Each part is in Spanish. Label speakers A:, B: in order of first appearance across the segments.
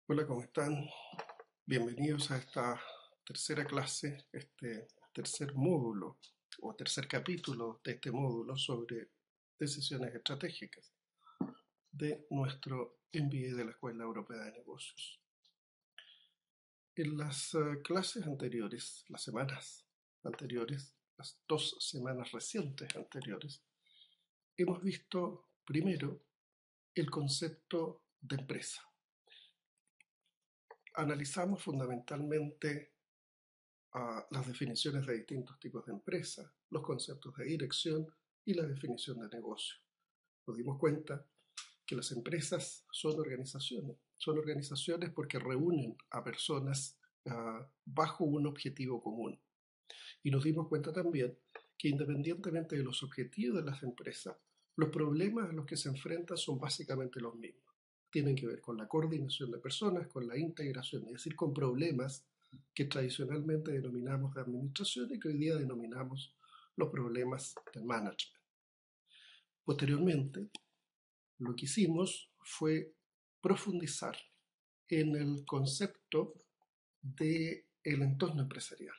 A: Hola, ¿cómo están? Bienvenidos a esta tercera clase, este tercer módulo o tercer capítulo de este módulo sobre decisiones estratégicas de nuestro MBA de la Escuela Europea de Negocios. En las clases anteriores, las semanas anteriores, las 2 semanas recientes anteriores, hemos visto primero el concepto de empresa. Analizamos fundamentalmente las definiciones de distintos tipos de empresa, los conceptos de dirección y la definición de negocio. Nos dimos cuenta que las empresas son organizaciones porque reúnen a personas bajo un objetivo común. Y nos dimos cuenta también que independientemente de los objetivos de las empresas, los problemas a los que se enfrentan son básicamente los mismos. Tienen que ver con la coordinación de personas, con la integración, es decir, con problemas que tradicionalmente denominamos de administración y que hoy día denominamos los problemas del management. Posteriormente, lo que hicimos fue profundizar en el concepto del entorno empresarial,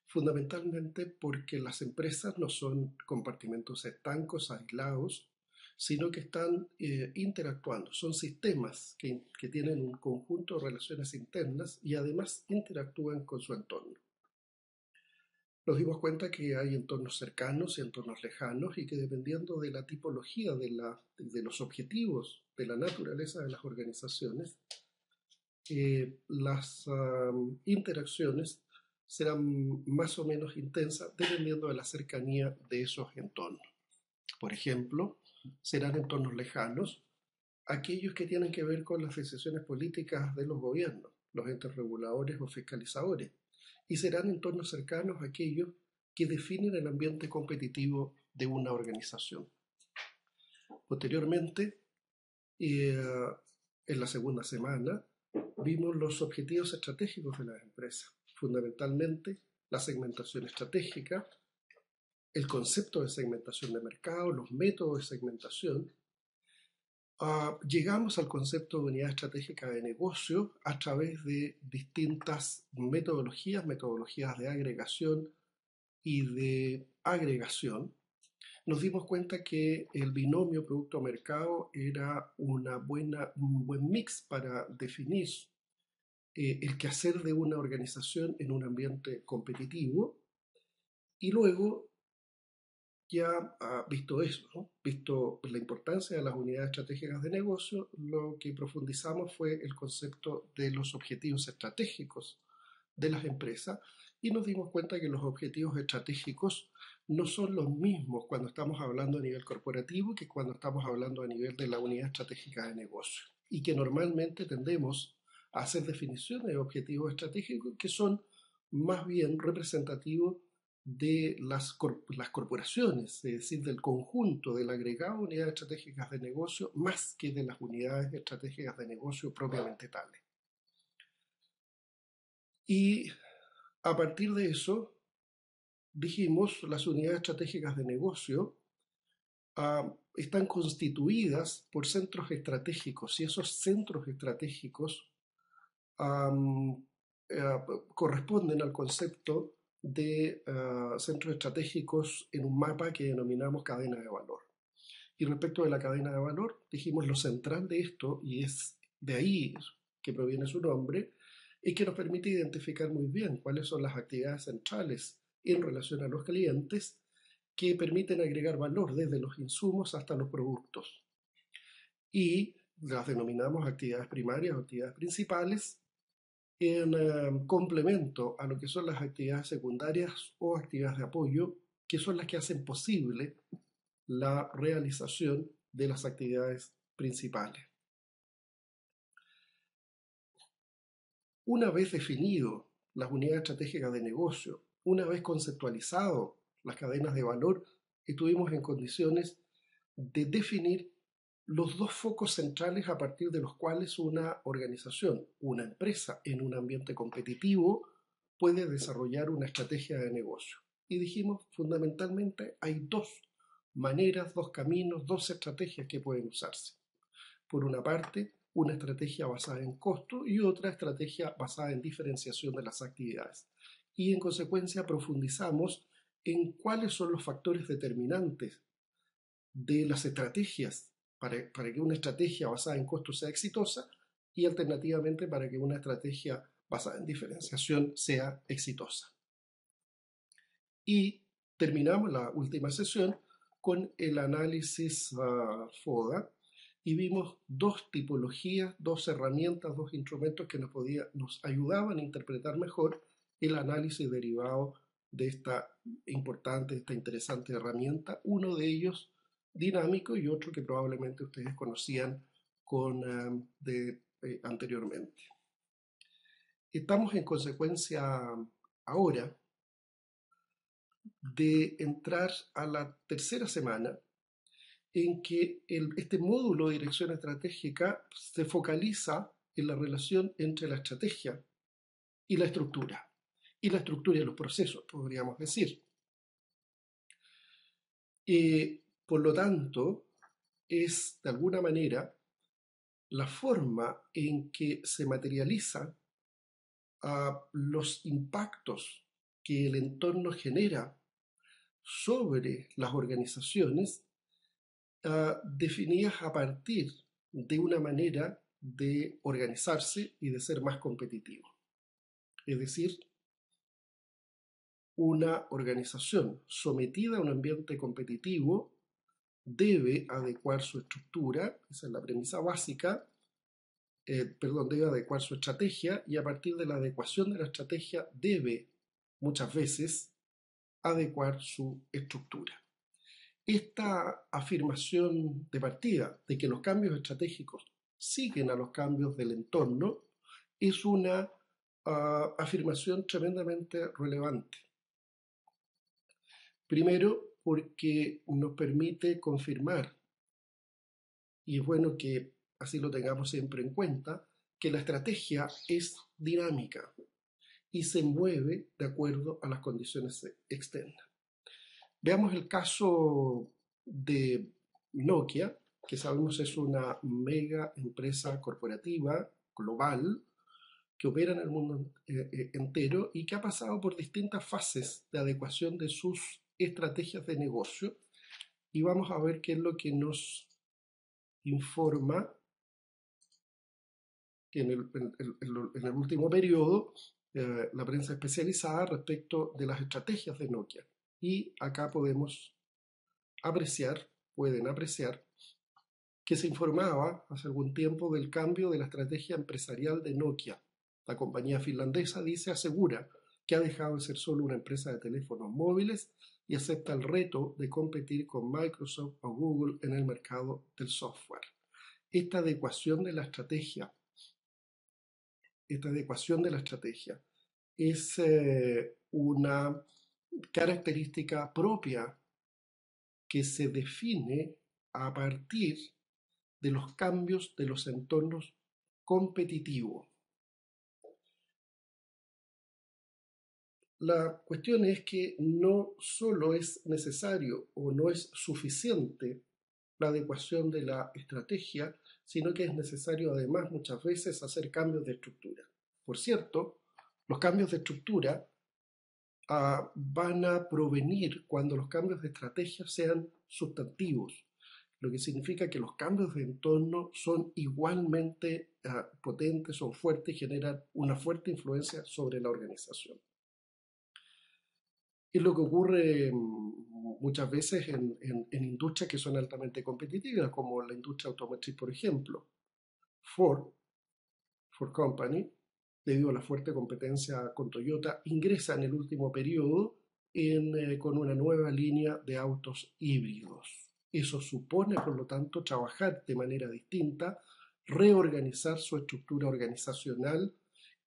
A: fundamentalmente porque las empresas no son compartimentos estancos, aislados, sino que están interactuando. Son sistemas que tienen un conjunto de relaciones internas y además interactúan con su entorno. Nos dimos cuenta que hay entornos cercanos y entornos lejanos y que dependiendo de la tipología de los objetivos, de la naturaleza de las organizaciones, las interacciones serán más o menos intensas dependiendo de la cercanía de esos entornos. Por ejemplo, serán entornos lejanos aquellos que tienen que ver con las decisiones políticas de los gobiernos, los entes reguladores o fiscalizadores, y serán entornos cercanos aquellos que definen el ambiente competitivo de una organización. Posteriormente, en la segunda semana, vimos los objetivos estratégicos de las empresas, fundamentalmente la segmentación estratégica, el concepto de segmentación de mercado, los métodos de segmentación. Llegamos al concepto de unidad estratégica de negocio a través de distintas metodologías de agregación y de agregación. Nos dimos cuenta que el binomio producto-mercado era un buen mix para definir el quehacer de una organización en un ambiente competitivo. Y luego, ya visto eso, ¿no? Visto la importancia de las unidades estratégicas de negocio, lo que profundizamos fue el concepto de los objetivos estratégicos de las empresas y nos dimos cuenta que los objetivos estratégicos no son los mismos cuando estamos hablando a nivel corporativo que cuando estamos hablando a nivel de la unidad estratégica de negocio y que normalmente tendemos a hacer definiciones de objetivos estratégicos que son más bien representativos de las corporaciones, es decir, del conjunto del agregado de unidades estratégicas de negocio, más que de las unidades estratégicas de negocio propiamente tales. Y a partir de eso, dijimos, las unidades estratégicas de negocio están constituidas por centros estratégicos y esos centros estratégicos corresponden al concepto de centros estratégicos en un mapa que denominamos cadena de valor. Y respecto de la cadena de valor, dijimos lo central de esto, y es de ahí que proviene su nombre, es que nos permite identificar muy bien cuáles son las actividades centrales en relación a los clientes que permiten agregar valor desde los insumos hasta los productos. Y las denominamos actividades primarias o actividades principales en complemento a lo que son las actividades secundarias o actividades de apoyo, que son las que hacen posible la realización de las actividades principales. Una vez definido las unidades estratégicas de negocio, una vez conceptualizado las cadenas de valor, estuvimos en condiciones de definir los dos focos centrales a partir de los cuales una organización, una empresa en un ambiente competitivo puede desarrollar una estrategia de negocio. Y dijimos, fundamentalmente, hay dos maneras, dos caminos, dos estrategias que pueden usarse. Por una parte, una estrategia basada en costo y otra estrategia basada en diferenciación de las actividades. Y en consecuencia profundizamos en cuáles son los factores determinantes de las estrategias para que una estrategia basada en costo sea exitosa y alternativamente para que una estrategia basada en diferenciación sea exitosa. Y terminamos la última sesión con el análisis FODA y vimos dos tipologías, dos herramientas, dos instrumentos que nos ayudaban a interpretar mejor el análisis derivado de esta importante, esta interesante herramienta. Uno de ellos dinámico y otro que probablemente ustedes conocían anteriormente. Estamos en consecuencia ahora de entrar a la tercera semana en que este módulo de dirección estratégica se focaliza en la relación entre la estrategia y la estructura y los procesos, podríamos decir. Por lo tanto, es de alguna manera la forma en que se materializa los impactos que el entorno genera sobre las organizaciones, definidas a partir de una manera de organizarse y de ser más competitivo. Es decir, una organización sometida a un ambiente competitivo debe adecuar su estructura, esa es la premisa básica, debe adecuar su estrategia y a partir de la adecuación de la estrategia debe muchas veces adecuar su estructura. Esta afirmación de partida de que los cambios estratégicos siguen a los cambios del entorno es una afirmación tremendamente relevante. Primero, porque nos permite confirmar, y es bueno que así lo tengamos siempre en cuenta, que la estrategia es dinámica y se mueve de acuerdo a las condiciones externas. Veamos el caso de Nokia, que sabemos es una mega empresa corporativa global que opera en el mundo entero y que ha pasado por distintas fases de adecuación de sus estrategias de negocio. Y vamos a ver qué es lo que nos informa que en el último periodo la prensa especializada respecto de las estrategias de Nokia. Y acá pueden apreciar que se informaba hace algún tiempo del cambio de la estrategia empresarial de Nokia. La compañía finlandesa asegura que ha dejado de ser solo una empresa de teléfonos móviles y acepta el reto de competir con Microsoft o Google en el mercado del software. Esta adecuación de la estrategia es una característica propia que se define a partir de los cambios de los entornos competitivos. La cuestión es que no solo es necesario o no es suficiente la adecuación de la estrategia, sino que es necesario además muchas veces hacer cambios de estructura. Por cierto, los cambios de estructura van a provenir cuando los cambios de estrategia sean sustantivos, lo que significa que los cambios de entorno son igualmente potentes, son fuertes y generan una fuerte influencia sobre la organización. Es lo que ocurre muchas veces en industrias que son altamente competitivas, como la industria automotriz, por ejemplo. Ford Company, debido a la fuerte competencia con Toyota, ingresa en el último periodo con una nueva línea de autos híbridos. Eso supone, por lo tanto, trabajar de manera distinta, reorganizar su estructura organizacional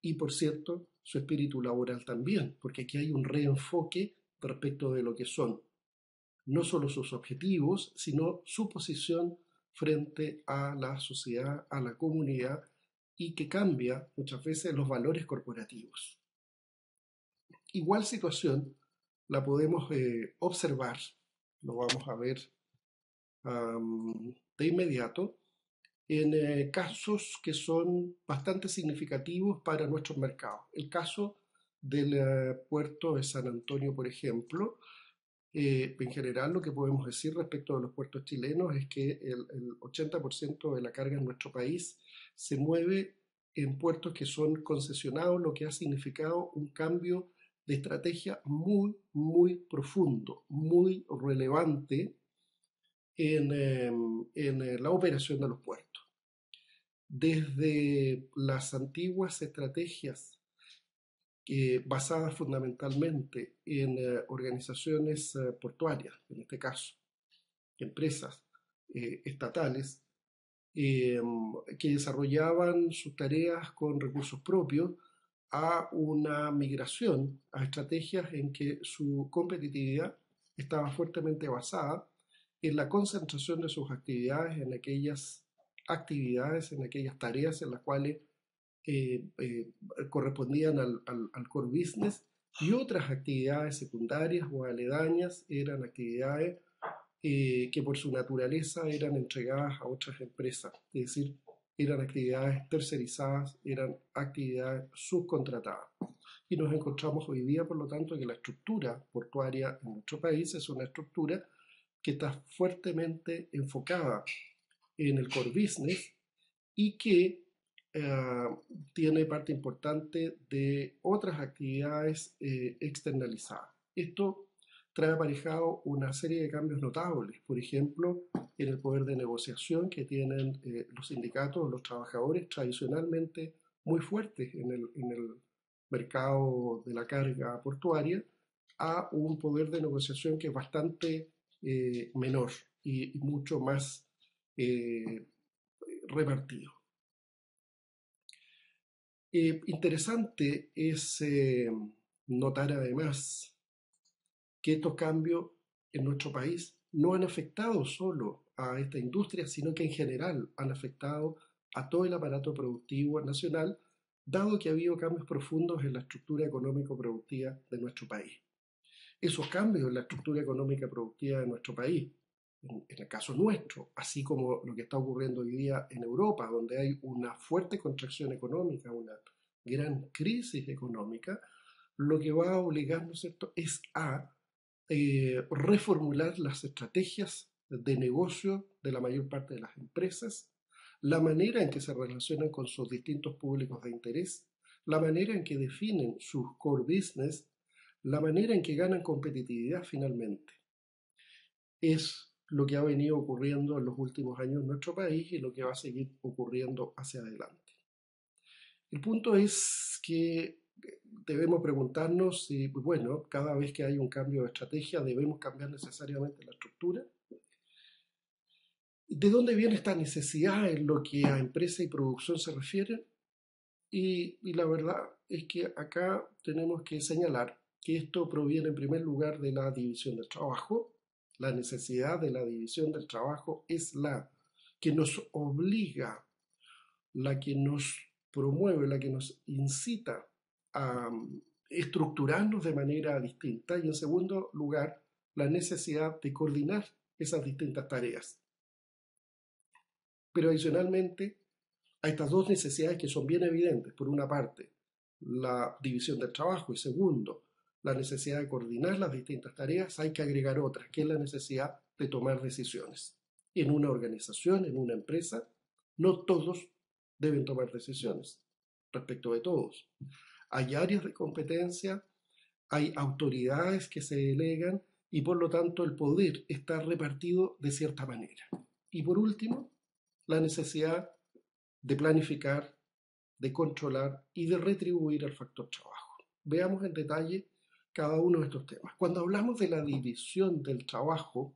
A: y, por cierto, su espíritu laboral también, porque aquí hay un reenfoque respecto de lo que son no solo sus objetivos, sino su posición frente a la sociedad, a la comunidad, y que cambia muchas veces los valores corporativos. Igual situación la podemos observar, lo vamos a ver de inmediato, en casos que son bastante significativos para nuestros mercados. El caso del puerto de San Antonio, por ejemplo, en general lo que podemos decir respecto a los puertos chilenos es que el 80% de la carga en nuestro país se mueve en puertos que son concesionados, lo que ha significado un cambio de estrategia muy, muy profundo, muy relevante en la operación de los puertos. Desde las antiguas estrategias basadas fundamentalmente en organizaciones portuarias, en este caso, empresas estatales, eh, que desarrollaban sus tareas con recursos propios, a una migración a estrategias en que su competitividad estaba fuertemente basada en la concentración de sus actividades, en aquellas tareas en las cuales eh, eh, correspondían al core business, y otras actividades secundarias o aledañas eran actividades que por su naturaleza eran entregadas a otras empresas, es decir, eran actividades tercerizadas, eran actividades subcontratadas. Y nos encontramos hoy día, por lo tanto, que la estructura portuaria en nuestro país es una estructura que está fuertemente enfocada en el core business y que eh, tiene parte importante de otras actividades externalizadas. Esto trae aparejado una serie de cambios notables, por ejemplo, en el poder de negociación que tienen los sindicatos, los trabajadores tradicionalmente muy fuertes en el mercado de la carga portuaria, a un poder de negociación que es bastante menor y mucho más eh, repartido. Interesante es notar además que estos cambios en nuestro país no han afectado solo a esta industria, sino que en general han afectado a todo el aparato productivo nacional, dado que ha habido cambios profundos en la estructura económico-productiva de nuestro país. Esos cambios en la estructura económica productiva de nuestro país, en el caso nuestro, así como lo que está ocurriendo hoy día en Europa, donde hay una fuerte contracción económica, una gran crisis económica, lo que va a obligarnos, ¿cierto?, es a reformular las estrategias de negocio de la mayor parte de las empresas, la manera en que se relacionan con sus distintos públicos de interés, la manera en que definen sus core business, la manera en que ganan competitividad finalmente. Es lo que ha venido ocurriendo en los últimos años en nuestro país y lo que va a seguir ocurriendo hacia adelante. El punto es que debemos preguntarnos si, bueno, cada vez que hay un cambio de estrategia debemos cambiar necesariamente la estructura. ¿De dónde viene esta necesidad en lo que a empresa y producción se refiere? Y la verdad es que acá tenemos que señalar que esto proviene en primer lugar de la división del trabajo. La necesidad de la división del trabajo es la que nos obliga, la que nos promueve, la que nos incita a estructurarnos de manera distinta, y en segundo lugar, la necesidad de coordinar esas distintas tareas. Pero adicionalmente a estas dos necesidades que son bien evidentes, por una parte, la división del trabajo, y segundo, la necesidad de coordinar las distintas tareas, hay que agregar otra, que es la necesidad de tomar decisiones. En una organización, en una empresa, no todos deben tomar decisiones respecto de todos. Hay áreas de competencia, hay autoridades que se delegan y por lo tanto el poder está repartido de cierta manera. Y por último, la necesidad de planificar, de controlar y de retribuir al factor trabajo. Veamos en detalle cada uno de estos temas. Cuando hablamos de la división del trabajo,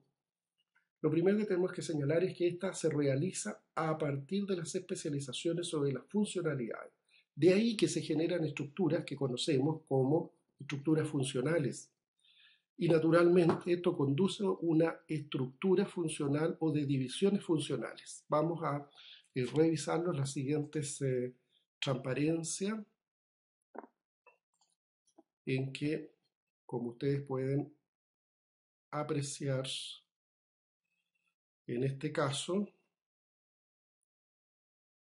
A: lo primero que tenemos que señalar es que ésta se realiza a partir de las especializaciones o de las funcionalidades. De ahí que se generan estructuras que conocemos como estructuras funcionales. Y naturalmente esto conduce a una estructura funcional o de divisiones funcionales. Vamos a revisarlos las siguientes transparencias en que, como ustedes pueden apreciar, en este caso,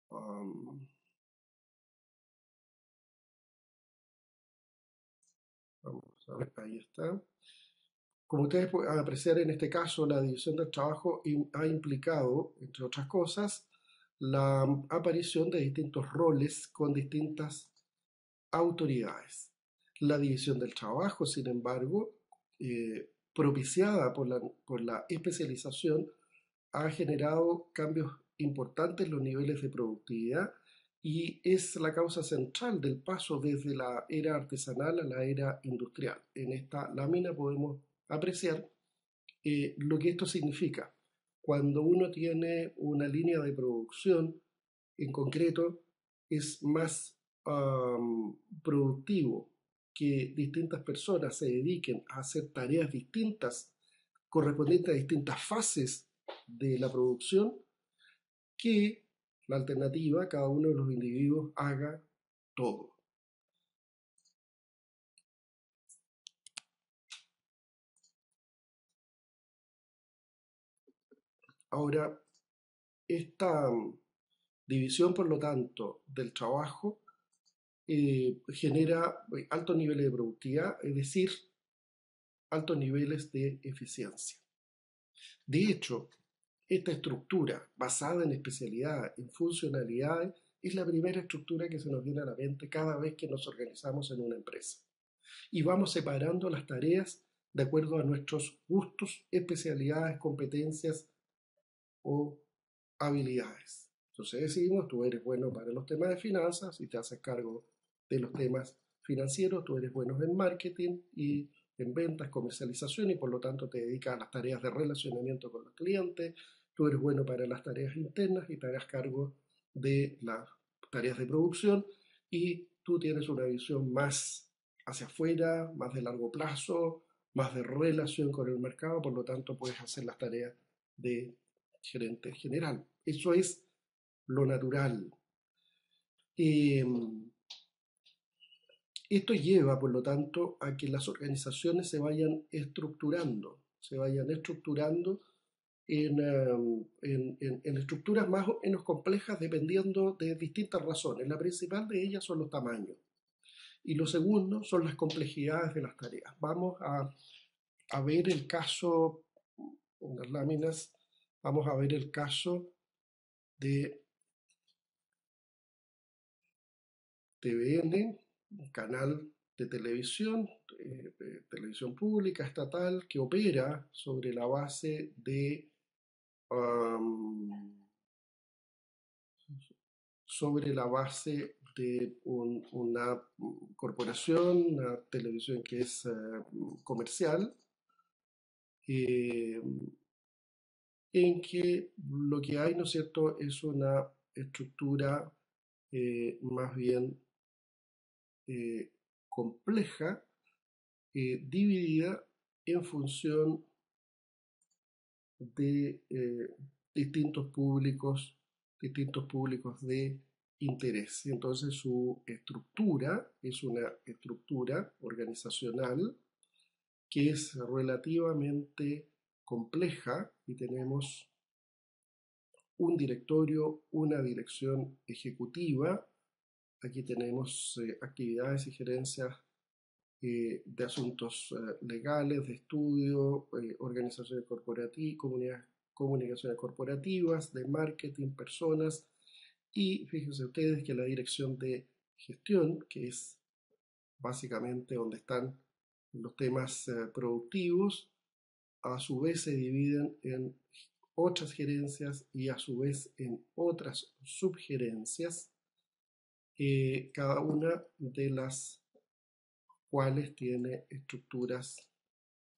A: Um, vamos a ver, ahí está. Como ustedes pueden apreciar en este caso, la división del trabajo ha implicado, entre otras cosas, la aparición de distintos roles con distintas autoridades. La división del trabajo, sin embargo, propiciada por la especialización, ha generado cambios importantes en los niveles de productividad y es la causa central del paso desde la era artesanal a la era industrial. En esta lámina podemos apreciar lo que esto significa. Cuando uno tiene una línea de producción en concreto, es más productivo que distintas personas se dediquen a hacer tareas distintas correspondientes a distintas fases de la producción que la alternativa, cada uno de los individuos haga todo. Ahora, esta división, por lo tanto, del trabajo genera altos niveles de productividad, es decir, altos niveles de eficiencia. De hecho, esta estructura basada en especialidad, en funcionalidades, es la primera estructura que se nos viene a la mente cada vez que nos organizamos en una empresa. Y vamos separando las tareas de acuerdo a nuestros gustos, especialidades, competencias o habilidades. Entonces decidimos, tú eres bueno para los temas de finanzas y te haces cargo de los temas financieros, tú eres bueno en marketing y en ventas, comercialización y por lo tanto te dedicas a las tareas de relacionamiento con los clientes, tú eres bueno para las tareas internas y te hagas cargo de las tareas de producción y tú tienes una visión más hacia afuera, más de largo plazo, más de relación con el mercado, por lo tanto puedes hacer las tareas de gerente general. Eso es lo natural. Eh, Esto lleva, por lo tanto, a que las organizaciones se vayan estructurando en estructuras más o menos complejas dependiendo de distintas razones. La principal de ellas son los tamaños y lo segundo son las complejidades de las tareas. Vamos a ver el caso, en las láminas, vamos a ver el caso de TVN, un canal de televisión, televisión pública, estatal, que opera sobre la base de um, una corporación, una televisión que es comercial, eh, en que lo que hay, ¿no es cierto?, es una estructura más bien compleja, dividida en función de distintos públicos de interés. Entonces su estructura es una estructura organizacional que es relativamente compleja y tenemos un directorio, una dirección ejecutiva, aquí tenemos actividades y gerencias de asuntos legales, de estudio, organizaciones corporativas, comunicaciones corporativas, de marketing, personas, y fíjense ustedes que la dirección de gestión, que es básicamente donde están los temas productivos, a su vez se dividen en otras gerencias y a su vez en otras subgerencias, cada una de las cuales tiene estructuras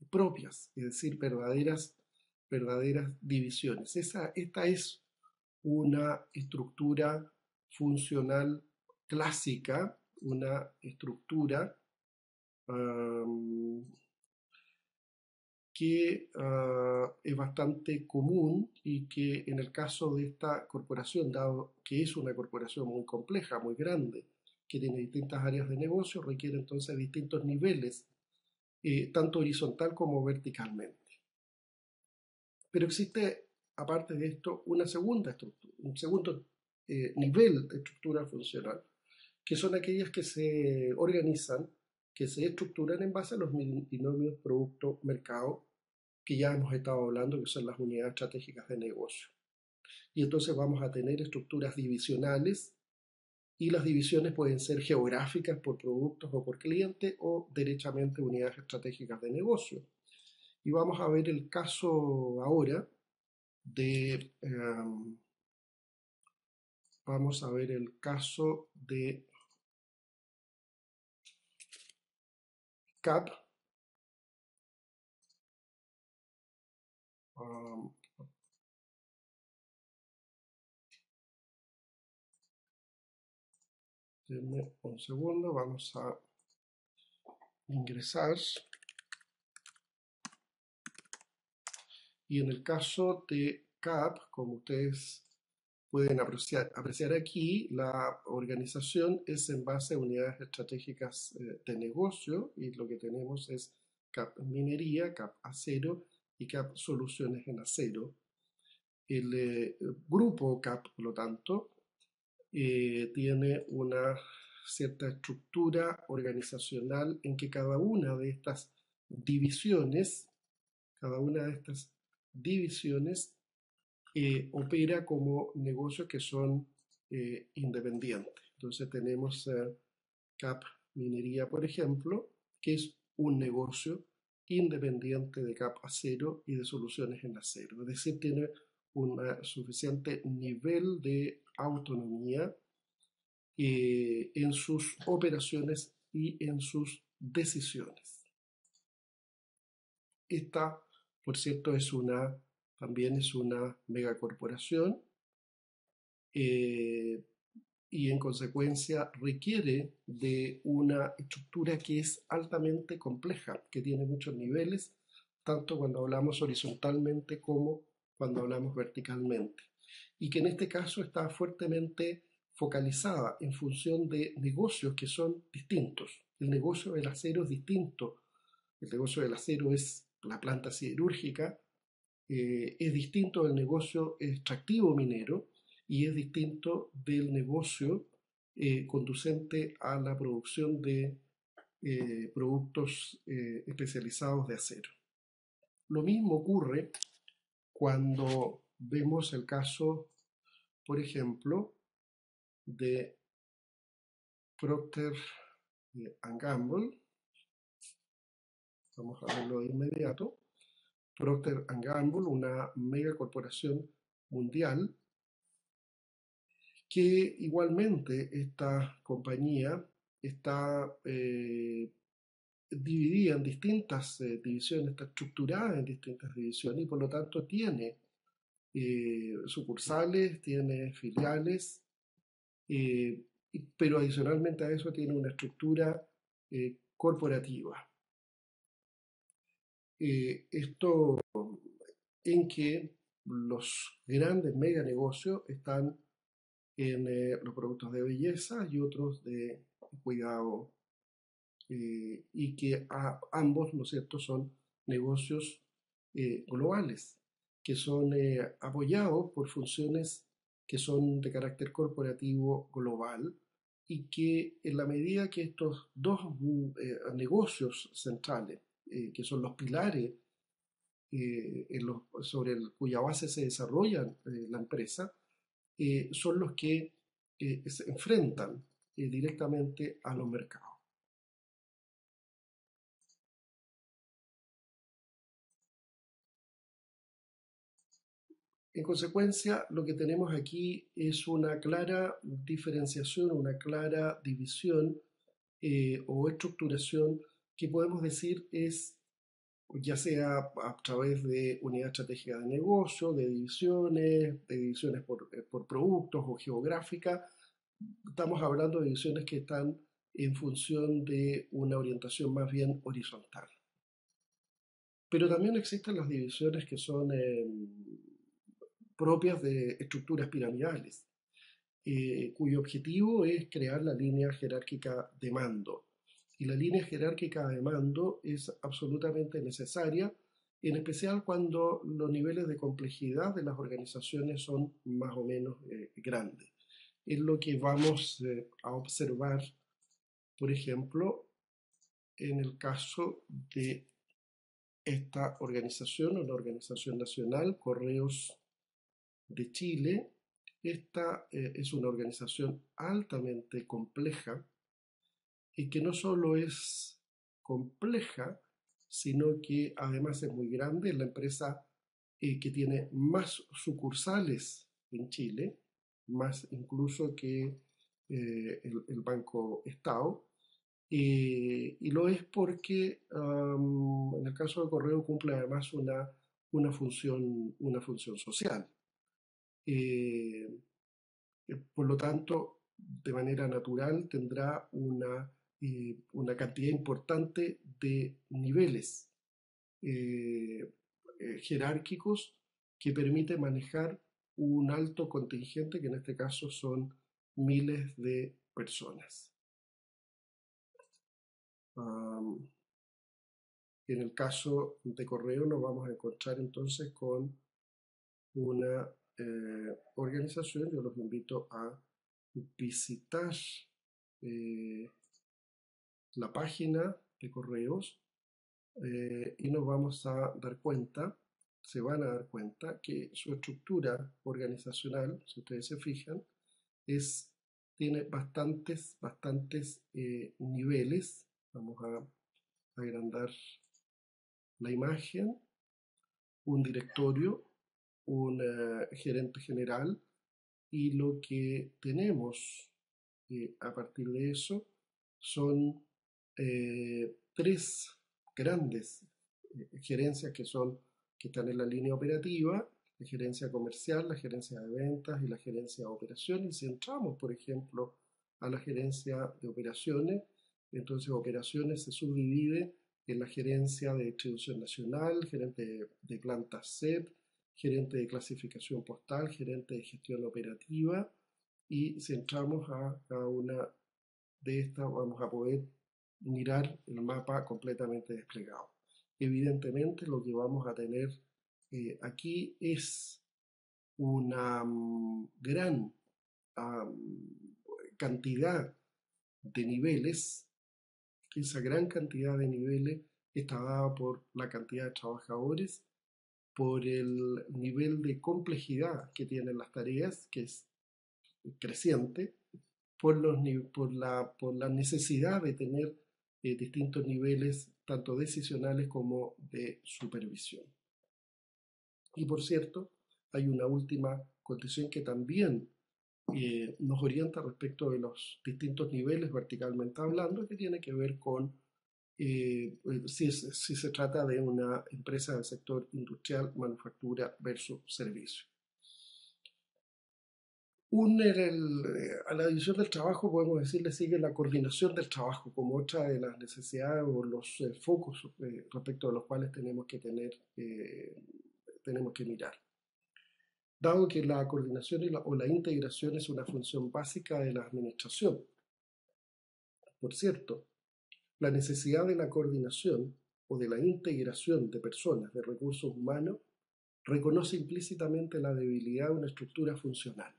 A: propias, es decir, verdaderas divisiones. Esta es una estructura funcional clásica, una estructura um, que es bastante común y que en el caso de esta corporación, dado que es una corporación muy compleja, muy grande, que tiene distintas áreas de negocio, requiere entonces distintos niveles, tanto horizontal como verticalmente. Pero existe, aparte de esto, una segunda estructura, un segundo nivel de estructura funcional, que son aquellas que se organizan, que se estructuran en base a los binomios producto-mercado, que ya hemos estado hablando, que son las unidades estratégicas de negocio. Y entonces vamos a tener estructuras divisionales, y las divisiones pueden ser geográficas por productos o por cliente, o derechamente unidades estratégicas de negocio. Y vamos a ver el caso ahora de vamos a ver el caso de CAP. Denme un segundo, vamos a ingresar. Y en el caso de CAP, como ustedes pueden apreciar aquí, la organización es en base a unidades estratégicas de negocio, y lo que tenemos es CAP Minería, CAP Acero y CAP Soluciones en Acero. El grupo CAP, por lo tanto, tiene una cierta estructura organizacional en que cada una de estas divisiones opera como negocios que son independientes. Entonces tenemos CAP Minería, por ejemplo, que es un negocio independiente de CAP Acero y de Soluciones en Acero. Es decir, tiene un suficiente nivel de autonomía en sus operaciones y en sus decisiones. Esta, por cierto, también es una megacorporación, y en consecuencia requiere de una estructura que es altamente compleja, que tiene muchos niveles, tanto cuando hablamos horizontalmente como cuando hablamos verticalmente, y que en este caso está fuertemente focalizada en función de negocios que son distintos. El negocio del acero es distinto. El negocio del acero es la planta siderúrgica, es distinto del negocio extractivo minero, y es distinto del negocio conducente a la producción de productos especializados de acero. Lo mismo ocurre cuando vemos el caso, por ejemplo, de Procter Gamble. Vamos a verlo de inmediato. Procter Gamble, una megacorporación mundial, que igualmente esta compañía está dividida en distintas divisiones, está estructurada en distintas divisiones, y por lo tanto tiene sucursales, tiene filiales, pero adicionalmente a eso tiene una estructura corporativa. Esto en que los grandes meganegocios están en los productos de belleza y otros de cuidado, y que ambos, ¿no es cierto?, son negocios globales, que son apoyados por funciones que son de carácter corporativo global, y que en la medida que estos dos negocios centrales, que son los pilares cuya base se desarrolla la empresa, son los que se enfrentan directamente a los mercados. En consecuencia, lo que tenemos aquí es una clara diferenciación, una clara división o estructuración, que podemos decir es, ya sea a través de unidad estratégica de negocio, de divisiones por productos o geográfica. Estamos hablando de divisiones que están en función de una orientación más bien horizontal. Pero también existen las divisiones que son propias de estructuras piramidales, cuyo objetivo es crear la línea jerárquica de mando. Y la línea jerárquica de mando es absolutamente necesaria, en especial cuando los niveles de complejidad de las organizaciones son más o menos grandes. es lo que vamos a observar, por ejemplo, en el caso de esta organización, una organización nacional, Correos de Chile. Esta es una organización altamente compleja y que no solo es compleja, sino que además es muy grande. Es la empresa que tiene más sucursales en Chile, más incluso que el Banco Estado. Y lo es porque en el caso de Correo cumple además una función social. Eh, por lo tanto, de manera natural tendrá una cantidad importante de niveles eh, jerárquicos que permite manejar un alto contingente, que en este caso son miles de personas. Um, en el caso de Correo nos vamos a encontrar entonces con una organización. Yo los invito a visitar eh, la página de Correos y nos vamos a dar cuenta, se van a dar cuenta que su estructura organizacional, si ustedes se fijan, tiene bastantes niveles. Vamos a agrandar la imagen, un directorio, un gerente general, y lo que tenemos a partir de eso son tres grandes gerencias que están en la línea operativa: la gerencia comercial, la gerencia de ventas y la gerencia de operaciones. Y si entramos, por ejemplo, a la gerencia de operaciones, entonces operaciones se subdivide en la gerencia de distribución nacional, gerente de plantas SEP, gerente de clasificación postal, gerente de gestión operativa. Y si entramos a cada una de estas, vamos a poder mirar el mapa completamente desplegado. Evidentemente, lo que vamos a tener aquí es una gran cantidad de niveles. Esa gran cantidad de niveles está dada por la cantidad de trabajadores, por el nivel de complejidad que tienen las tareas, que es creciente, por la necesidad de tener distintos niveles, tanto decisionales como de supervisión. Y por cierto, hay una última condición que también nos orienta respecto de los distintos niveles verticalmente hablando, que tiene que ver con si se trata de una empresa del sector industrial, manufactura versus servicio. A la división del trabajo, podemos decirle, sigue la coordinación del trabajo como otra de las necesidades o los focos respecto a los cuales tenemos que mirar. Dado que la coordinación o la integración es una función básica de la administración. Por cierto, la necesidad de la coordinación o de la integración de personas, de recursos humanos, reconoce implícitamente la debilidad de una estructura funcional.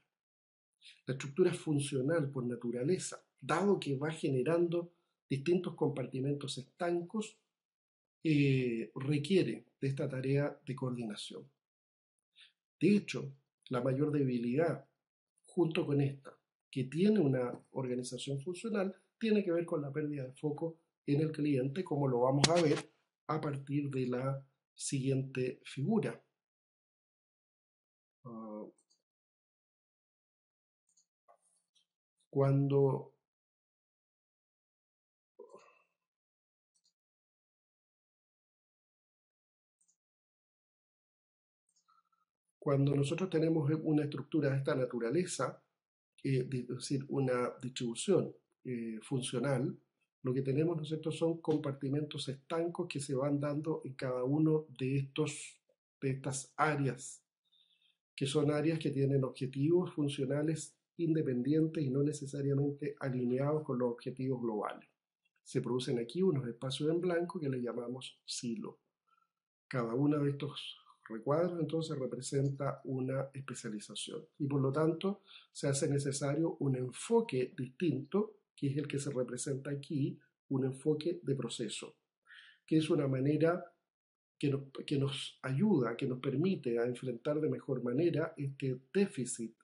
A: La estructura funcional por naturaleza, dado que va generando distintos compartimentos estancos, requiere de esta tarea de coordinación. De hecho, la mayor debilidad, junto con esta, que tiene una organización funcional, tiene que ver con la pérdida de foco en el cliente, como lo vamos a ver a partir de la siguiente figura. Cuando nosotros tenemos una estructura de esta naturaleza, es decir, una distribución funcional, lo que tenemos, ¿no es cierto?, son compartimentos estancos que se van dando en cada uno de estas áreas, que son áreas que tienen objetivos funcionales independientes y no necesariamente alineados con los objetivos globales. Se producen aquí unos espacios en blanco que le llamamos silo. Cada uno de estos recuadros entonces representa una especialización y por lo tanto se hace necesario un enfoque distinto, que es el que se representa aquí, un enfoque de proceso, que es una manera que nos ayuda, que nos permite a enfrentar de mejor manera este déficit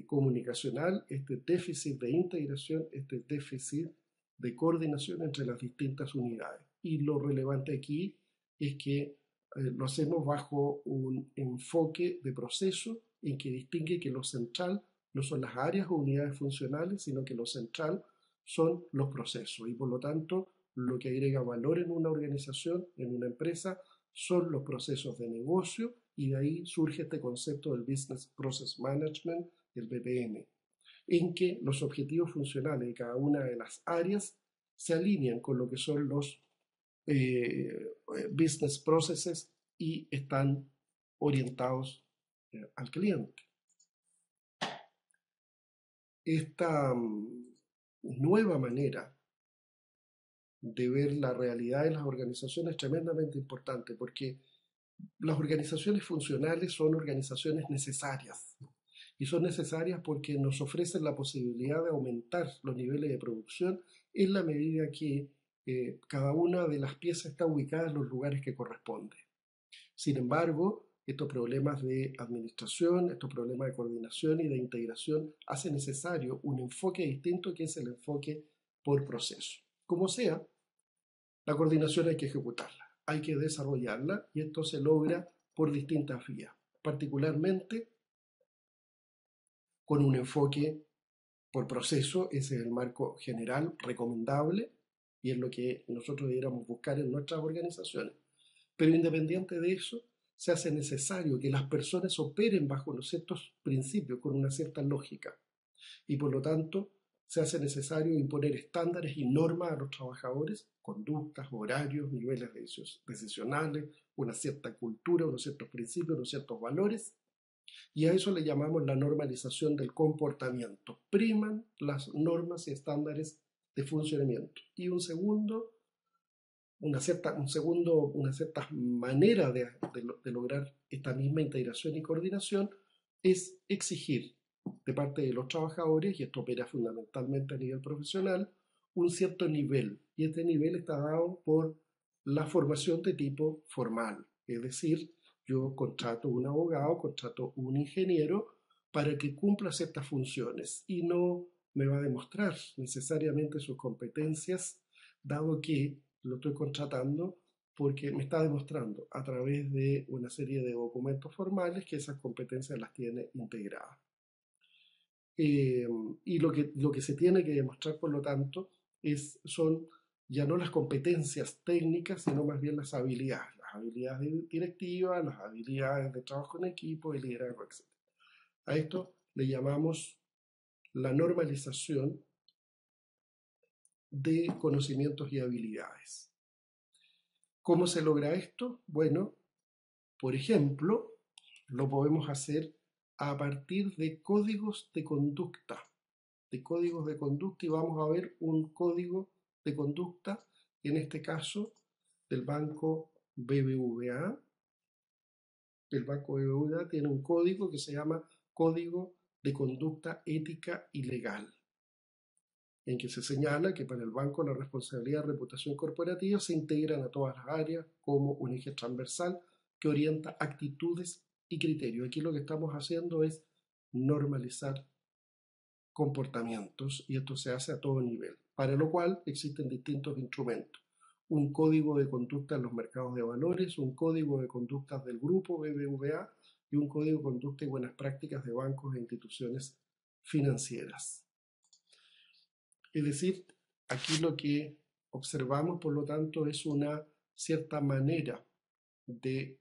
A: comunicacional, este déficit de integración, este déficit de coordinación entre las distintas unidades. Y lo relevante aquí es que lo hacemos bajo un enfoque de proceso en que distingue que lo central no son las áreas o unidades funcionales, sino que lo central son los procesos. Y por lo tanto, lo que agrega valor en una organización, en una empresa, son los procesos de negocio y de ahí surge este concepto del Business Process Management, el BPM, en que los objetivos funcionales de cada una de las áreas se alinean con lo que son los business processes y están orientados al cliente. Esta nueva manera de ver la realidad de las organizaciones es tremendamente importante porque las organizaciones funcionales son organizaciones necesarias y son necesarias porque nos ofrecen la posibilidad de aumentar los niveles de producción en la medida que cada una de las piezas está ubicada en los lugares que corresponde. Sin embargo, estos problemas de administración, estos problemas de coordinación y de integración hacen necesario un enfoque distinto que es el enfoque por proceso. Como sea, la coordinación hay que ejecutarla, hay que desarrollarla y esto se logra por distintas vías, particularmente con un enfoque por proceso, ese es el marco general recomendable y es lo que nosotros deberíamos buscar en nuestras organizaciones. Pero independiente de eso, se hace necesario que las personas operen bajo unos ciertos principios, con una cierta lógica. Y por lo tanto, se hace necesario imponer estándares y normas a los trabajadores, conductas, horarios, niveles decisionales, una cierta cultura, unos ciertos principios, unos ciertos valores. Y a eso le llamamos la normalización del comportamiento. Priman las normas y estándares de funcionamiento. Y una cierta manera de lograr esta misma integración y coordinación es exigir de parte de los trabajadores, y esto opera fundamentalmente a nivel profesional, un cierto nivel. Y este nivel está dado por la formación de tipo formal. Es decir, yo contrato un abogado, contrato un ingeniero para que cumpla ciertas funciones y no me va a demostrar necesariamente sus competencias, dado que lo estoy contratando porque me está demostrando a través de una serie de documentos formales que esas competencias las tiene integradas. Y lo que se tiene que demostrar, por lo tanto, son ya no las competencias técnicas, sino más bien las habilidades directivas, las habilidades de trabajo en equipo, el liderazgo, etc. A esto le llamamos la normalización de conocimientos y habilidades. ¿Cómo se logra esto? Bueno, por ejemplo, lo podemos hacer a partir de códigos de conducta. Y vamos a ver un código de conducta, en este caso del banco BBVA. El banco BBVA tiene un código que se llama Código de Conducta Ética y Legal, en que se señala que para el banco la responsabilidad de reputación corporativa se integran a todas las áreas como un eje transversal que orienta actitudes y criterios. Aquí lo que estamos haciendo es normalizar comportamientos y esto se hace a todo nivel, para lo cual existen distintos instrumentos. Un código de conducta en los mercados de valores, un código de conductas del grupo BBVA y un código de conducta y buenas prácticas de bancos e instituciones financieras. Es decir, aquí lo que observamos, por lo tanto, es una cierta manera de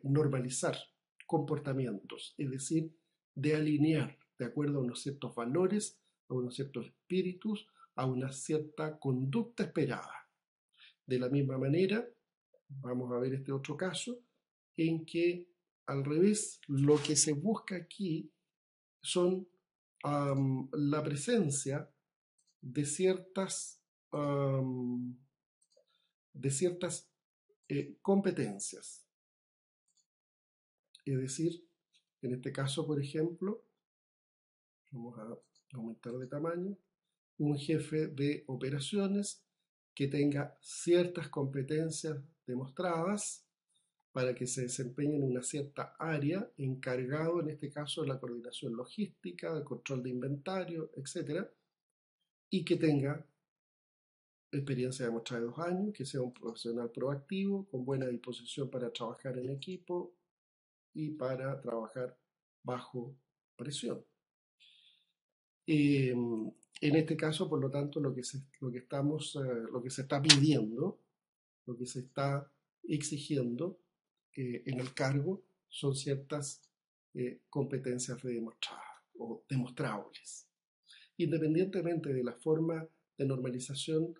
A: normalizar comportamientos, es decir, de alinear de acuerdo a unos ciertos valores, a unos ciertos espíritus, a una cierta conducta esperada. De la misma manera, vamos a ver este otro caso, en que al revés, lo que se busca aquí son la presencia de ciertas competencias. Es decir, en este caso, por ejemplo, vamos a aumentar de tamaño, un jefe de operaciones que tenga ciertas competencias demostradas para que se desempeñe en una cierta área, encargado en este caso de la coordinación logística, del control de inventario, etcétera, y que tenga experiencia demostrada de 2 años, que sea un profesional proactivo, con buena disposición para trabajar en equipo y para trabajar bajo presión. En este caso, por lo tanto, lo que se está pidiendo, lo que se está exigiendo en el cargo son ciertas competencias demostradas o demostrables. Independientemente de la forma de normalización,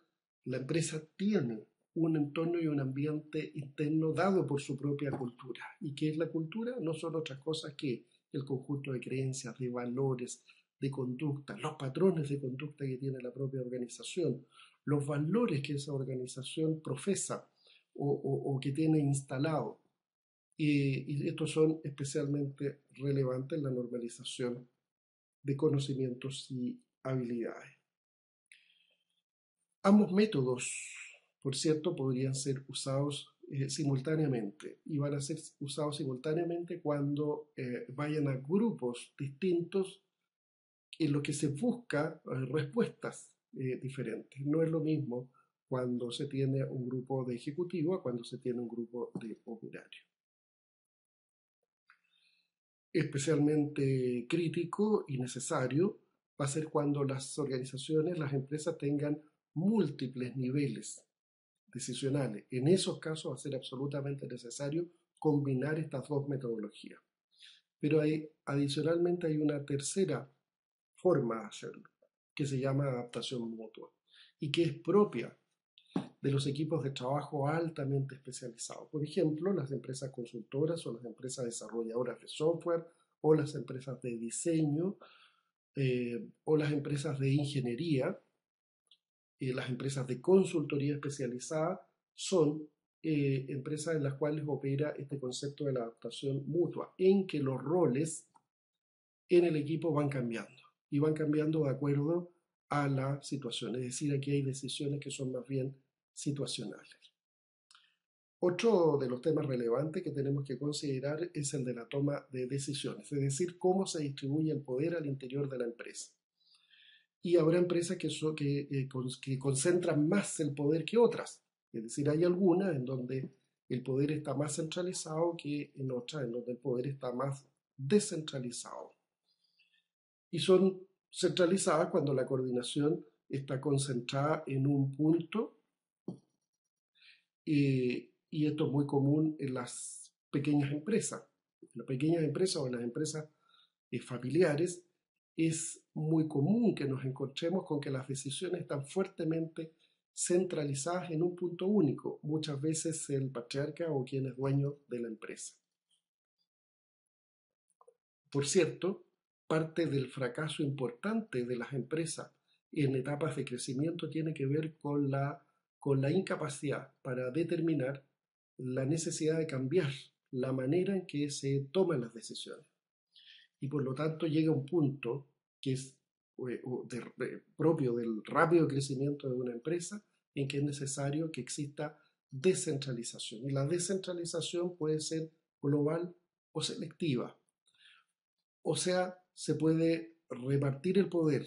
A: la empresa tiene un entorno y un ambiente interno dado por su propia cultura. ¿Y qué es la cultura? No son otras cosas que el conjunto de creencias, de valores, de conducta, los patrones de conducta que tiene la propia organización, los valores que esa organización profesa o que tiene instalado. Y estos son especialmente relevantes en la normalización de conocimientos y habilidades. Ambos métodos, por cierto, podrían ser usados simultáneamente y van a ser usados simultáneamente cuando vayan a grupos distintos en los que se busca respuestas diferentes. No es lo mismo cuando se tiene un grupo de ejecutivo a cuando se tiene un grupo de operarios. Especialmente crítico y necesario va a ser cuando las organizaciones, las empresas tengan múltiples niveles decisionales. En esos casos va a ser absolutamente necesario combinar estas dos metodologías. Pero adicionalmente hay una tercera forma de hacerlo, que se llama adaptación mutua y que es propia de los equipos de trabajo altamente especializados. Por ejemplo, las empresas consultoras o las empresas desarrolladoras de software o las empresas de diseño o las empresas de ingeniería, las empresas de consultoría especializada son empresas en las cuales opera este concepto de la adaptación mutua, en que los roles en el equipo van cambiando y van cambiando de acuerdo a la situación. Es decir, aquí hay decisiones que son más bien situacionales. Otro de los temas relevantes que tenemos que considerar es el de la toma de decisiones, es decir, cómo se distribuye el poder al interior de la empresa. Y habrá empresas que concentran más el poder que otras. Es decir, hay algunas en donde el poder está más centralizado que en otras en donde el poder está más descentralizado. Y son centralizadas cuando la coordinación está concentrada en un punto y esto es muy común en las pequeñas empresas. En las pequeñas empresas o en las empresas familiares es muy común que nos encontremos con que las decisiones están fuertemente centralizadas en un punto único, muchas veces el patriarca o quien es dueño de la empresa. Por cierto, parte del fracaso importante de las empresas en etapas de crecimiento tiene que ver con la incapacidad para determinar la necesidad de cambiar la manera en que se toman las decisiones. Y por lo tanto llega un punto que es propio del rápido crecimiento de una empresa en que es necesario que exista descentralización. Y la descentralización puede ser global o selectiva. O sea, se puede repartir el poder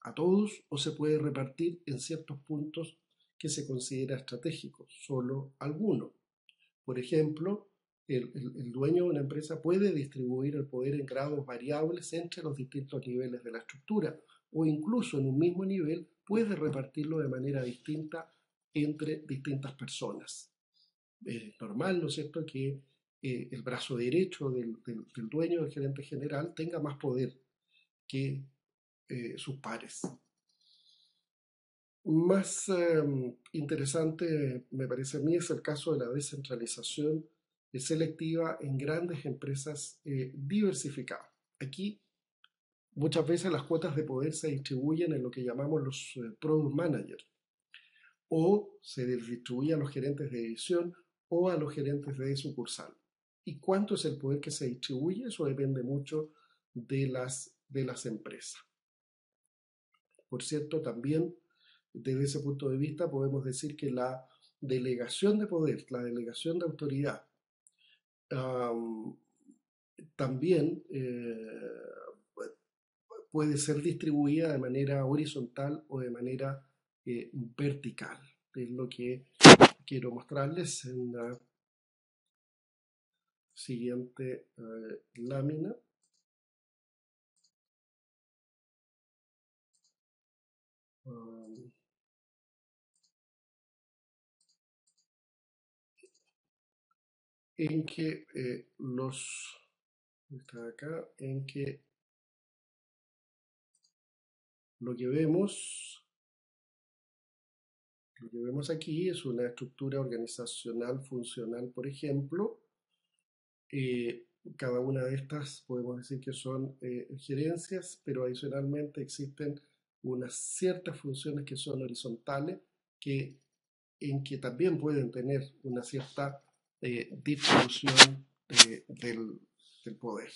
A: a todos o se puede repartir en ciertos puntos que se considera estratégicos, solo algunos. Por ejemplo, el dueño de una empresa puede distribuir el poder en grados variables entre los distintos niveles de la estructura o incluso en un mismo nivel puede repartirlo de manera distinta entre distintas personas. Es normal, ¿no es cierto?, que el brazo derecho del dueño, del gerente general, tenga más poder que sus pares. Más interesante, me parece a mí, es el caso de la descentralización selectiva en grandes empresas diversificadas. Aquí muchas veces las cuotas de poder se distribuyen en lo que llamamos los product managers o se distribuye a los gerentes de división o a los gerentes de sucursal. ¿Y cuánto es el poder que se distribuye? Eso depende mucho de las empresas. Por cierto, también desde ese punto de vista podemos decir que la delegación de poder, la delegación de autoridad, um, también puede ser distribuida de manera horizontal o de manera vertical. Es lo que quiero mostrarles en la siguiente lámina. Um, en que está acá, en que lo que vemos aquí es una estructura organizacional funcional, por ejemplo. Cada una de estas podemos decir que son gerencias, pero adicionalmente existen unas ciertas funciones que son horizontales, en que también pueden tener una cierta distribución del poder.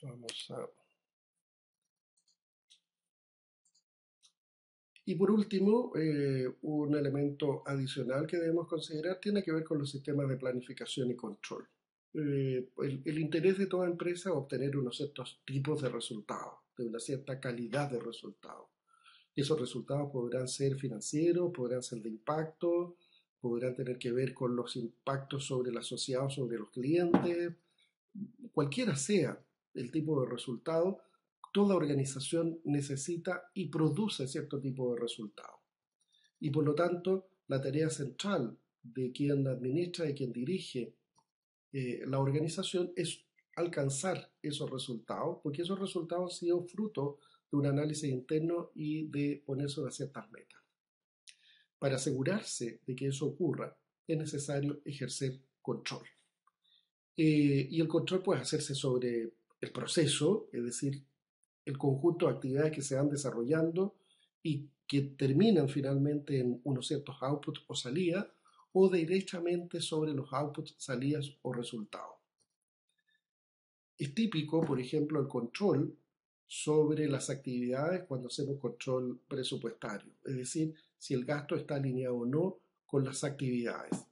A: Vamos a... Y por último, un elemento adicional que debemos considerar tiene que ver con los sistemas de planificación y control. El interés de toda empresa es obtener unos ciertos tipos de resultados, de una cierta calidad de resultados. Esos resultados podrán ser financieros, podrán ser de impacto, podrán tener que ver con los impactos sobre el asociado, sobre los clientes, cualquiera sea el tipo de resultado, toda organización necesita y produce cierto tipo de resultados. Y por lo tanto, la tarea central de quien administra y quien dirige la organización es alcanzar esos resultados, porque esos resultados han sido fruto de un análisis interno y de ponerse unas ciertas metas. Para asegurarse de que eso ocurra, es necesario ejercer control. Y el control puede hacerse sobre el proceso, es decir, el conjunto de actividades que se van desarrollando y que terminan finalmente en unos ciertos outputs o salidas, o directamente sobre los outputs, salidas o resultados. Es típico, por ejemplo, el control sobre las actividades cuando hacemos control presupuestario, es decir, si el gasto está alineado o no con las actividades.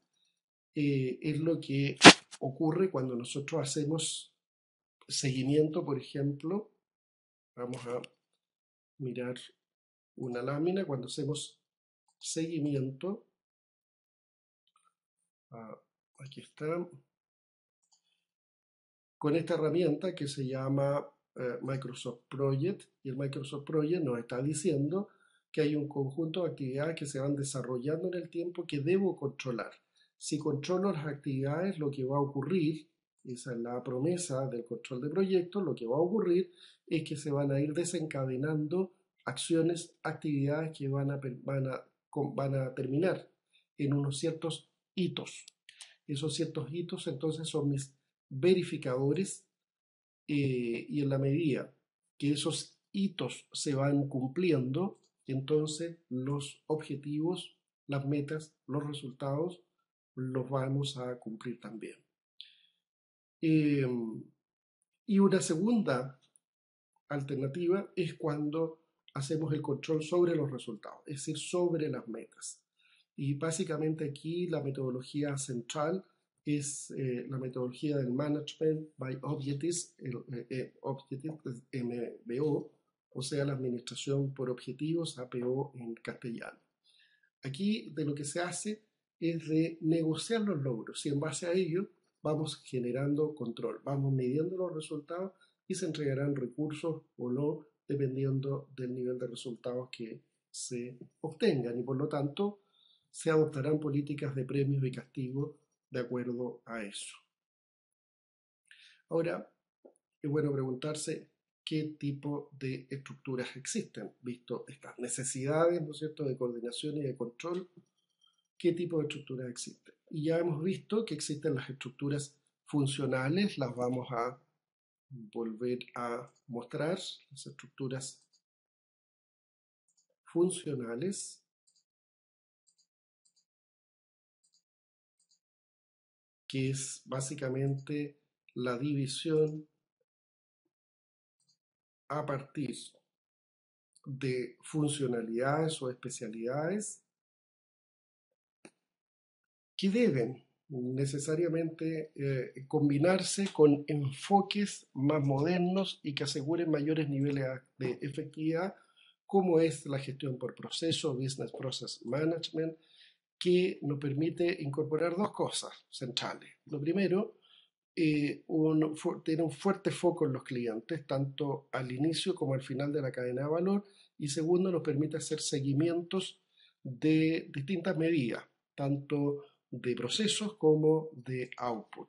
A: Es lo que ocurre cuando nosotros hacemos seguimiento, por ejemplo. Vamos a mirar una lámina cuando hacemos seguimiento. Aquí está. Con esta herramienta que se llama Microsoft Project, y el Microsoft Project nos está diciendo que hay un conjunto de actividades que se van desarrollando en el tiempo que debo controlar. Si controlo las actividades, lo que va a ocurrir, esa es la promesa del control de proyectos, lo que va a ocurrir es que se van a ir desencadenando acciones, actividades que van a terminar en unos ciertos hitos. Esos ciertos hitos entonces son mis verificadores, y en la medida que esos hitos se van cumpliendo, entonces los objetivos, las metas, los resultados los vamos a cumplir también. Y una segunda alternativa es cuando hacemos el control sobre los resultados, es decir, sobre las metas. Y básicamente aquí la metodología central es la metodología del Management by Objectives, Objectives MBO, o sea, la administración por objetivos, APO en castellano. Aquí de lo que se hace es de negociar los logros y en base a ello vamos generando control, vamos midiendo los resultados y se entregarán recursos o no dependiendo del nivel de resultados que se obtengan y por lo tanto se adoptarán políticas de premios y castigos de acuerdo a eso. Ahora, es bueno preguntarse qué tipo de estructuras existen, visto estas necesidades, ¿no es cierto?, de coordinación y de control, qué tipo de estructuras existen. Y ya hemos visto que existen las estructuras funcionales, las vamos a volver a mostrar las estructuras funcionales, que es básicamente la división a partir de funcionalidades o especialidades que deben necesariamente combinarse con enfoques más modernos y que aseguren mayores niveles de efectividad, como es la gestión por proceso, Business Process Management, que nos permite incorporar dos cosas centrales. Lo primero, tiene un fuerte foco en los clientes, tanto al inicio como al final de la cadena de valor, y segundo, nos permite hacer seguimientos de distintas medidas, tanto de procesos como de output.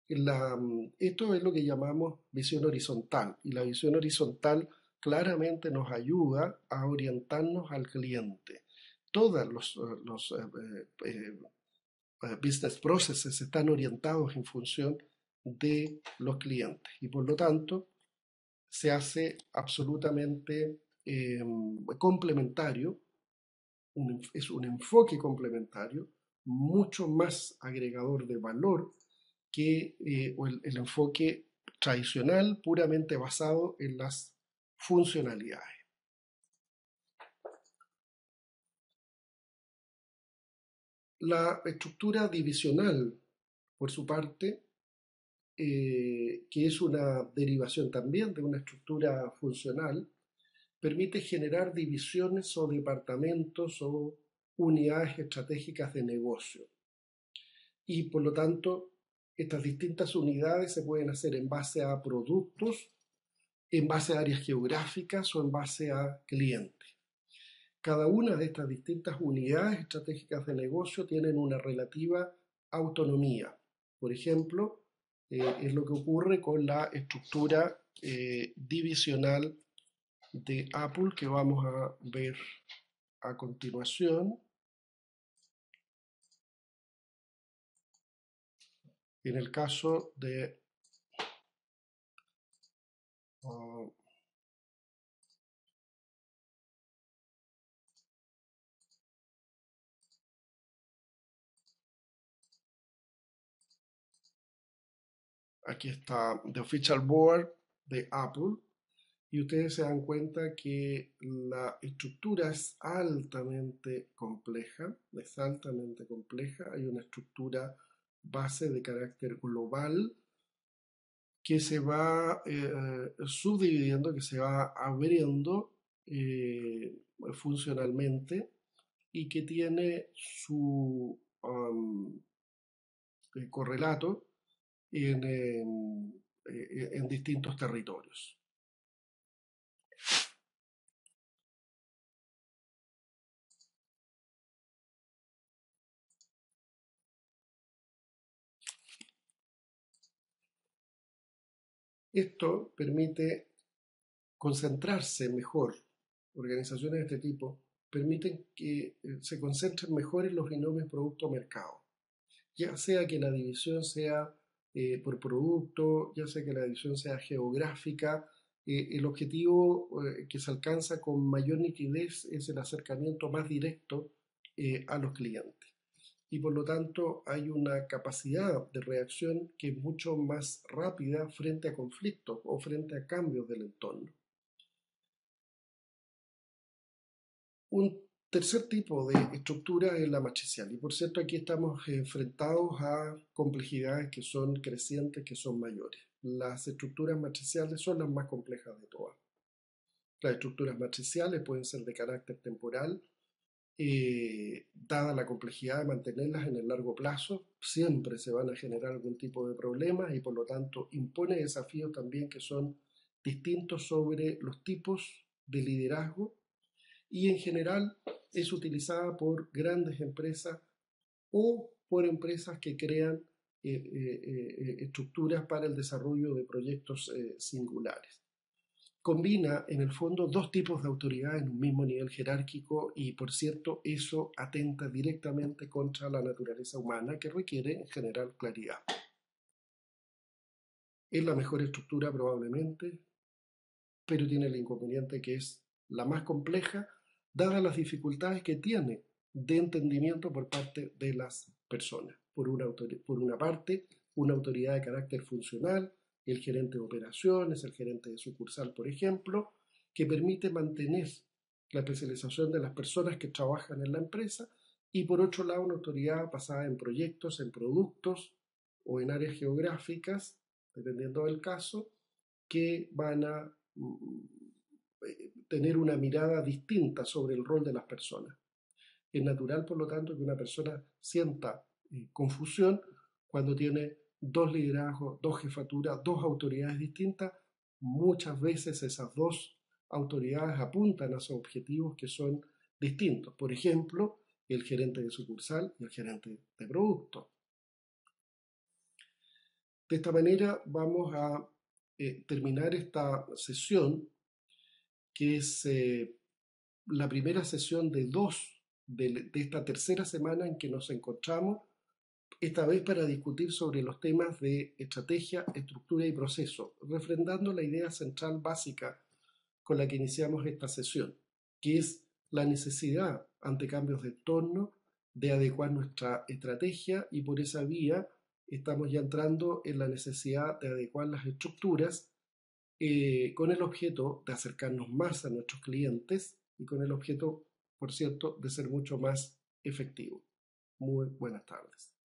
A: Esto es lo que llamamos visión horizontal, y la visión horizontal claramente nos ayuda a orientarnos al cliente. Todos los business processes están orientados en función de los clientes y por lo tanto se hace absolutamente complementario, es un enfoque complementario mucho más agregador de valor que el enfoque tradicional puramente basado en las funcionalidades. La estructura divisional, por su parte, que es una derivación también de una estructura funcional, permite generar divisiones o departamentos o unidades estratégicas de negocio. Y por lo tanto, estas distintas unidades se pueden hacer en base a productos, en base a áreas geográficas o en base a clientes. Cada una de estas distintas unidades estratégicas de negocio tienen una relativa autonomía. Por ejemplo, es lo que ocurre con la estructura divisional de Apple que vamos a ver a continuación. En el caso de aquí está The Official Board de Apple, y ustedes se dan cuenta que la estructura es altamente compleja, hay una estructura base de carácter global que se va subdividiendo, que se va abriendo funcionalmente y que tiene su correlato en distintos territorios. Esto permite concentrarse mejor. Organizaciones de este tipo permiten que se concentren mejor en los binomios producto-mercado, ya sea que la división sea por producto, ya sea que la división sea geográfica. El objetivo que se alcanza con mayor nitidez es el acercamiento más directo a los clientes. Y por lo tanto hay una capacidad de reacción que es mucho más rápida frente a conflictos o frente a cambios del entorno. Un tercer tipo de estructura es la matricial. Y por cierto, aquí estamos enfrentados a complejidades que son crecientes, que son mayores. Las estructuras matriciales son las más complejas de todas. Las estructuras matriciales pueden ser de carácter temporal, dada la complejidad de mantenerlas en el largo plazo, siempre se van a generar algún tipo de problemas y por lo tanto impone desafíos también que son distintos sobre los tipos de liderazgo y en general es utilizada por grandes empresas o por empresas que crean estructuras para el desarrollo de proyectos singulares. Combina en el fondo dos tipos de autoridad en un mismo nivel jerárquico y por cierto eso atenta directamente contra la naturaleza humana que requiere en general claridad. Es la mejor estructura probablemente, pero tiene el inconveniente que es la más compleja, dadas las dificultades que tiene de entendimiento por parte de las personas. Por una parte, una autoridad de carácter funcional, el gerente de operaciones, el gerente de sucursal, por ejemplo, que permite mantener la especialización de las personas que trabajan en la empresa, y por otro lado una autoridad basada en proyectos, en productos o en áreas geográficas, dependiendo del caso, que van a tener una mirada distinta sobre el rol de las personas. Es natural, por lo tanto, que una persona sienta confusión cuando tiene dos liderazgos, dos jefaturas, dos autoridades distintas. Muchas veces esas dos autoridades apuntan a sus objetivos que son distintos. Por ejemplo, el gerente de sucursal y el gerente de producto. De esta manera vamos a terminar esta sesión, que es la primera sesión de dos de esta tercera semana en que nos encontramos, esta vez para discutir sobre los temas de estrategia, estructura y proceso, refrendando la idea central básica con la que iniciamos esta sesión, que es la necesidad, ante cambios de entorno, de adecuar nuestra estrategia, y por esa vía estamos ya entrando en la necesidad de adecuar las estructuras con el objeto de acercarnos más a nuestros clientes y con el objeto, por cierto, de ser mucho más efectivo. Muy buenas tardes.